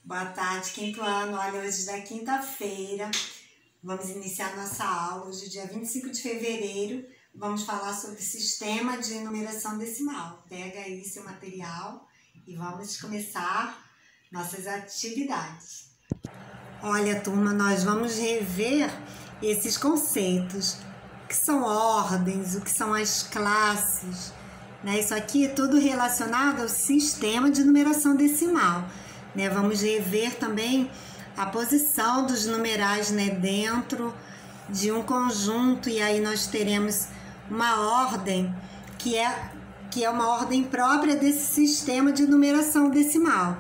Boa tarde, quinto ano. Olha, hoje da quinta-feira, vamos iniciar nossa aula. Hoje, dia 25 de fevereiro, vamos falar sobre sistema de numeração decimal. Pega aí seu material e vamos começar nossas atividades. Olha, turma, nós vamos rever esses conceitos. O que são ordens, o que são as classes, né? Isso aqui é tudo relacionado ao sistema de numeração decimal. Né? Vamos rever também a posição dos numerais, né, dentro de um conjunto, e aí nós teremos uma ordem que é uma ordem própria desse sistema de numeração decimal.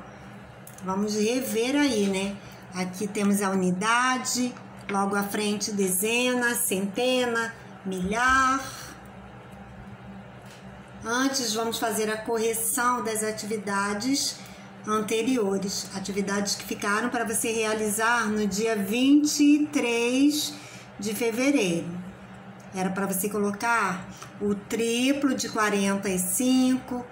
Vamos rever aí, né? Aqui temos a unidade, logo à frente dezena, centena, milhar. Antes vamos fazer a correção das atividades anteriores, atividades que ficaram para você realizar no dia 23 de fevereiro. Era para você colocar o triplo de 45,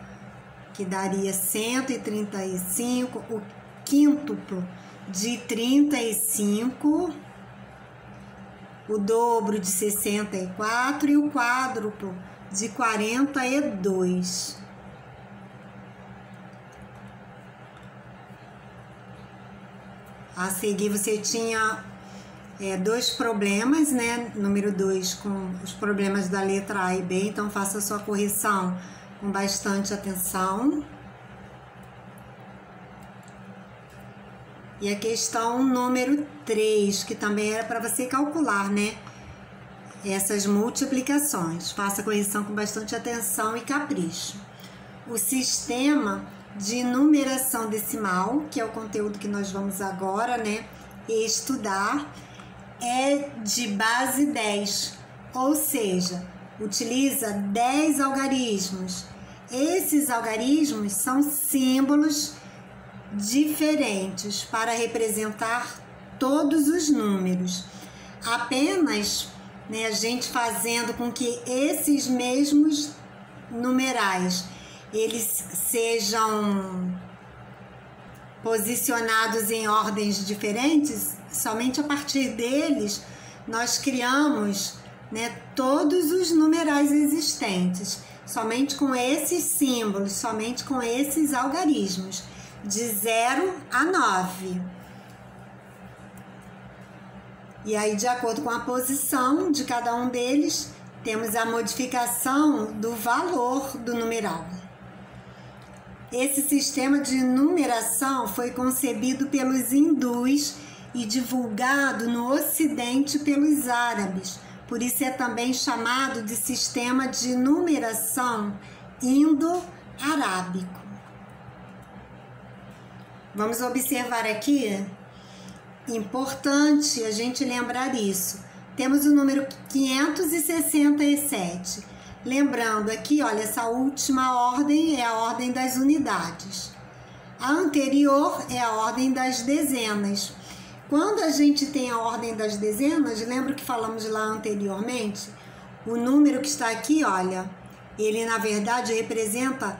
que daria 135, o quíntuplo de 35, o dobro de 64 e o quádruplo de 42. A seguir você tinha dois problemas, né? Número 2 com os problemas da letra A e B, então faça a sua correção com bastante atenção. E a questão número 3, que também era para você calcular, né? Essas multiplicações. Faça a correção com bastante atenção e capricho. O sistema de numeração decimal, que é o conteúdo que nós vamos agora, né, estudar, é de base 10, ou seja, utiliza 10 algarismos. Esses algarismos são símbolos diferentes para representar todos os números. Apenas, né, a gente fazendo com que esses mesmos numerais eles sejam posicionados em ordens diferentes, somente a partir deles nós criamos, né, todos os numerais existentes, somente com esses símbolos, somente com esses algarismos, de 0 a 9. E aí, de acordo com a posição de cada um deles, temos a modificação do valor do numeral. Esse sistema de numeração foi concebido pelos hindus e divulgado no Ocidente pelos árabes. Por isso é também chamado de sistema de numeração indo-arábico. Vamos observar aqui, importante a gente lembrar isso. Temos o número 567. Lembrando aqui, olha, essa última ordem é a ordem das unidades. A anterior é a ordem das dezenas. Quando a gente tem a ordem das dezenas, lembra que falamos lá anteriormente? O número que está aqui, olha, ele na verdade representa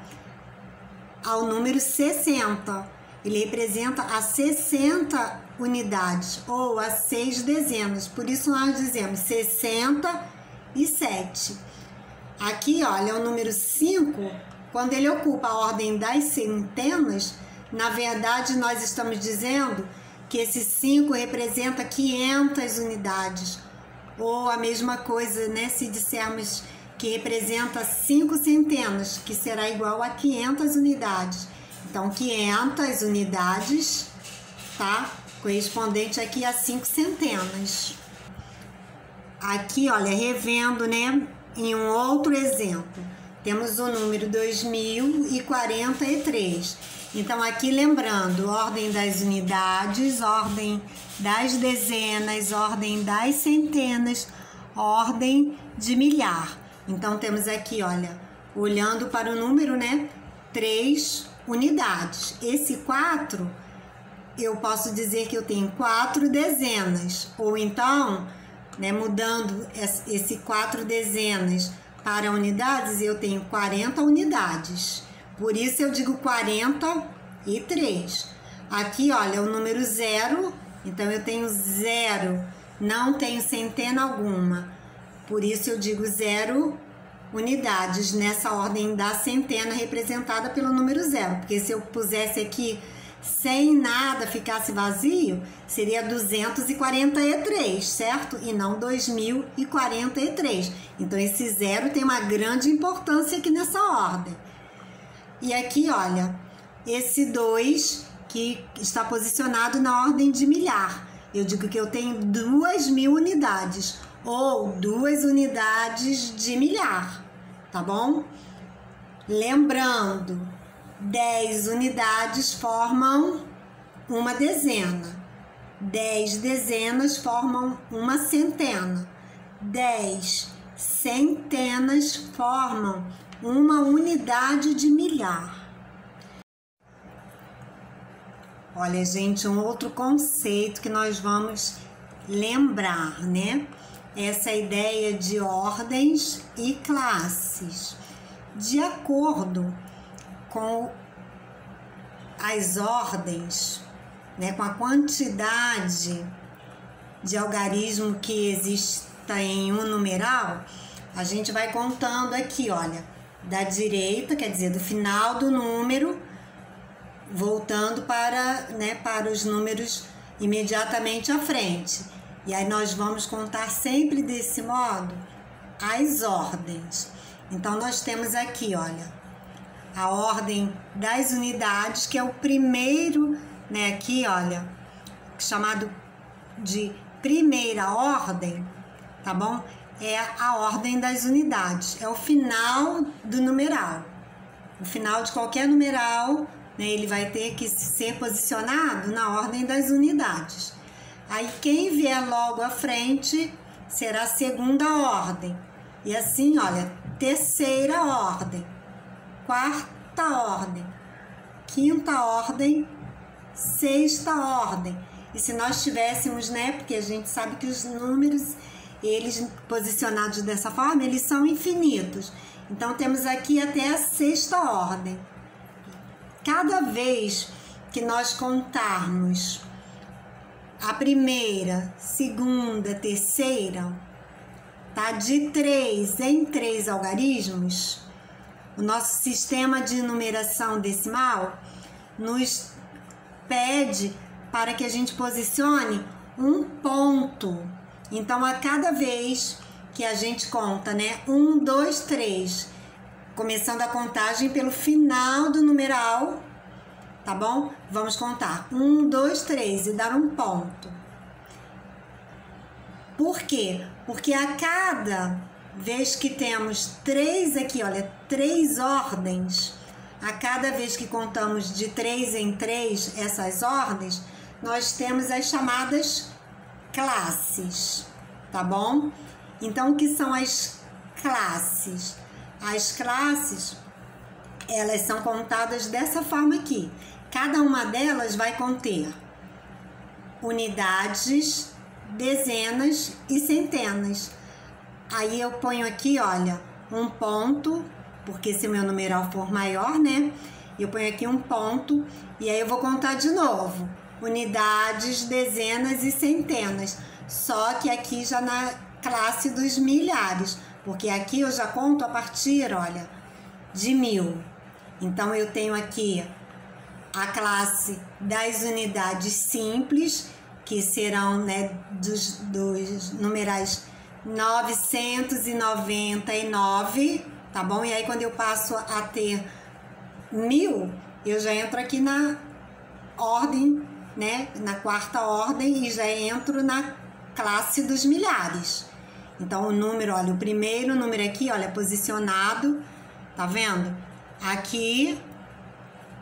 ao número 60. Ele representa a 60 unidades ou a 6 dezenas. Por isso nós dizemos 67. Aqui, olha, o número 5, quando ele ocupa a ordem das centenas, na verdade nós estamos dizendo que esse 5 representa 500 unidades. Ou a mesma coisa, né, se dissermos que representa 5 centenas, que será igual a 500 unidades. Então, 500 unidades, tá? Correspondente aqui a 5 centenas. Aqui, olha, revendo, né? Em um outro exemplo, temos o número 2043. Então, aqui lembrando, ordem das unidades, ordem das dezenas, ordem das centenas, ordem de milhar. Então, temos aqui, olha, olhando para o número, né, 3 unidades. Esse 4, eu posso dizer que eu tenho 4 dezenas, ou então, né, mudando esse 4 dezenas para unidades, eu tenho 40 unidades. Por isso eu digo 43. Aqui, olha, o número 0, então eu tenho 0, não tenho centena alguma. Por isso eu digo 0 unidades nessa ordem da centena representada pelo número 0. Porque se eu pusesse aqui sem nada, ficasse vazio, seria 243, certo? E não 2043. Então esse 0 tem uma grande importância aqui nessa ordem. E aqui, olha, esse 2 que está posicionado na ordem de milhar. Eu digo que eu tenho 2.000 unidades, ou 2 unidades de milhar, tá bom? Lembrando, 10 unidades formam uma dezena, 10 dezenas formam uma centena, 10 centenas formam uma unidade de milhar. Olha, gente, um outro conceito que nós vamos lembrar, né? Essa ideia de ordens e classes. De acordo com as ordens, né, com a quantidade de algarismo que exista em um numeral, a gente vai contando aqui, olha, da direita, quer dizer, do final do número, voltando para os números imediatamente à frente. E aí nós vamos contar sempre desse modo as ordens. Então nós temos aqui, olha, a ordem das unidades, que é o primeiro, né, aqui, olha, chamado de primeira ordem, tá bom? É a ordem das unidades, é o final do numeral. O final de qualquer numeral, né, ele vai ter que ser posicionado na ordem das unidades. Aí quem vier logo à frente será a segunda ordem. E assim, olha, terceira ordem, quarta ordem, quinta ordem, sexta ordem. E se nós tivéssemos, né, porque a gente sabe que os números, eles posicionados dessa forma, eles são infinitos. Então temos aqui até a sexta ordem. Cada vez que nós contarmos a primeira, segunda, terceira, tá? De 3 em 3 algarismos, o nosso sistema de numeração decimal nos pede para que a gente posicione um ponto. Então, a cada vez que a gente conta, né? 1, 2, 3, começando a contagem pelo final do numeral, tá bom? Vamos contar 1, 2, 3 e dar um ponto. Por quê? Porque a cada vez que temos 3 aqui, olha, 3 ordens, a cada vez que contamos de 3 em 3 essas ordens, nós temos as chamadas classes, tá bom? Então, o que são as classes? As classes, elas são contadas dessa forma aqui. Cada uma delas vai conter unidades, dezenas e centenas. Aí eu ponho aqui, olha, um ponto, porque se o meu numeral for maior, né? Eu ponho aqui um ponto e aí eu vou contar de novo. Unidades, dezenas e centenas. Só que aqui já na classe dos milhares, porque aqui eu já conto a partir, olha, de 1000. Então eu tenho aqui a classe das unidades simples, que serão, né, dos numerais 999, tá bom? E aí quando eu passo a ter 1000, eu já entro aqui na ordem, né, na quarta ordem, e já entro na classe dos milhares. Então o número, olha, o primeiro número aqui, olha, posicionado, tá vendo? Aqui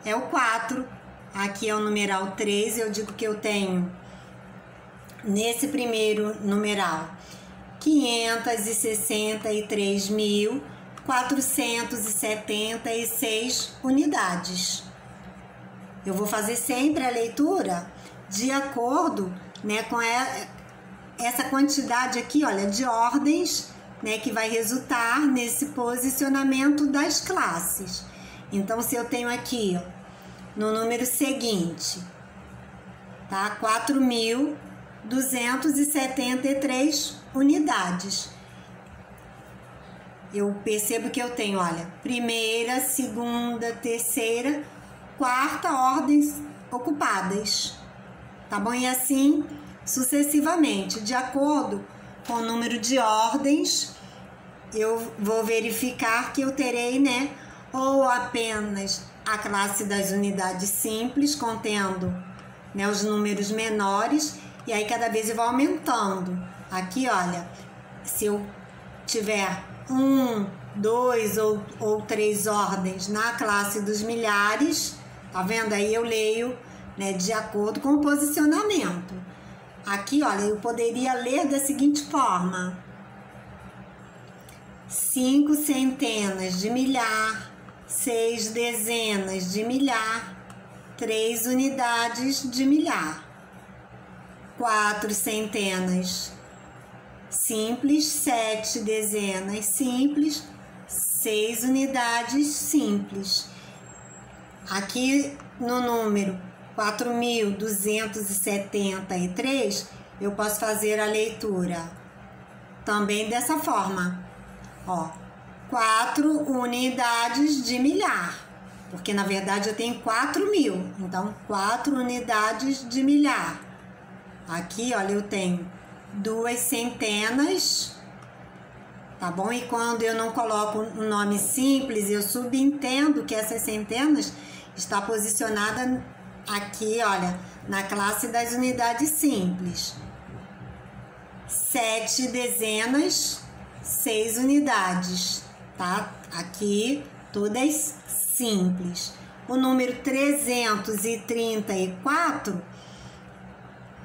é o 4, aqui é o numeral 3, eu digo que eu tenho nesse primeiro numeral 563.476 unidades. Eu vou fazer sempre a leitura de acordo, né, com essa quantidade aqui, olha, de ordens, né, que vai resultar nesse posicionamento das classes. Então, se eu tenho aqui, ó, no número seguinte, tá? 4.273 unidades. Eu percebo que eu tenho, olha, primeira, segunda, terceira, quarta ordens ocupadas, tá bom? E assim sucessivamente, de acordo com o número de ordens, eu vou verificar que eu terei, né, ou apenas a classe das unidades simples, contendo, né, os números menores, e aí cada vez eu vou aumentando. Aqui, olha, se eu tiver 1, 2 ou 3 ordens na classe dos milhares, tá vendo? Aí eu leio, né, de acordo com o posicionamento. Aqui, olha, eu poderia ler da seguinte forma: 5 centenas de milhar, 6 dezenas de milhar, 3 unidades de milhar, 4 centenas simples, 7 dezenas simples, 6 unidades simples. Aqui no número 4.273, eu posso fazer a leitura também dessa forma, ó, 4 unidades de milhar, porque na verdade eu tenho 4.000, então 4 unidades de milhar. Aqui, olha, eu tenho 2 centenas, tá bom? E quando eu não coloco um nome simples, eu subentendo que essas centenas está posicionada aqui, olha, na classe das unidades simples. 7 dezenas, 6 unidades, tá? Aqui, todas simples. O número 334,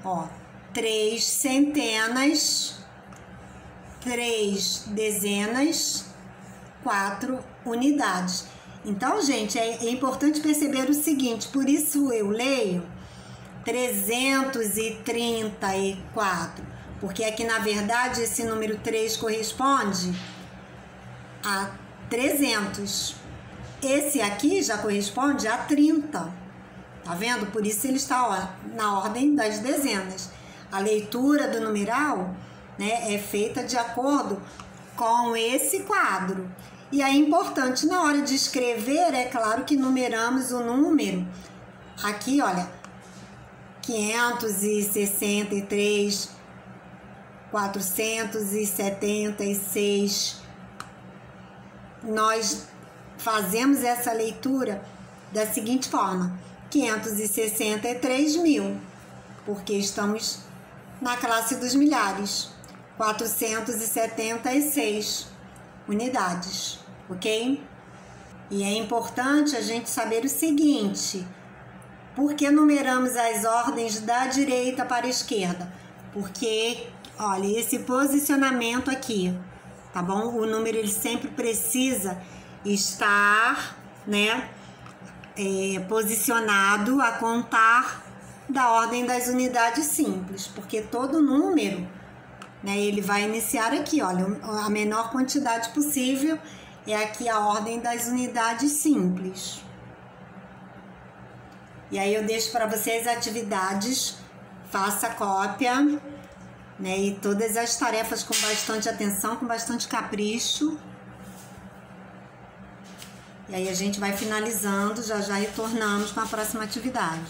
ó, 3 centenas, 3 dezenas, 4 unidades. Então, gente, é importante perceber o seguinte, por isso eu leio 334, porque aqui, na verdade, esse número 3 corresponde a 300. Esse aqui já corresponde a 30, tá vendo? Por isso ele está, ó, na ordem das dezenas. A leitura do numeral, né, é feita de acordo com esse quadro. E é importante, na hora de escrever, é claro que numeramos o número. Aqui, olha, 563, 476. Nós fazemos essa leitura da seguinte forma: 563.000, porque estamos na classe dos milhares. 476 unidades, ok? E é importante a gente saber o seguinte: por que numeramos as ordens da direita para a esquerda? Porque, olha, esse posicionamento aqui, tá bom? O número, ele sempre precisa estar, né, posicionado a contar da ordem das unidades simples, porque todo número, né, ele vai iniciar aqui, olha, a menor quantidade possível é aqui a ordem das unidades simples. E aí eu deixo para vocês atividades, faça cópia, né, e todas as tarefas com bastante atenção, com bastante capricho. E aí a gente vai finalizando, já retornamos com a próxima atividade.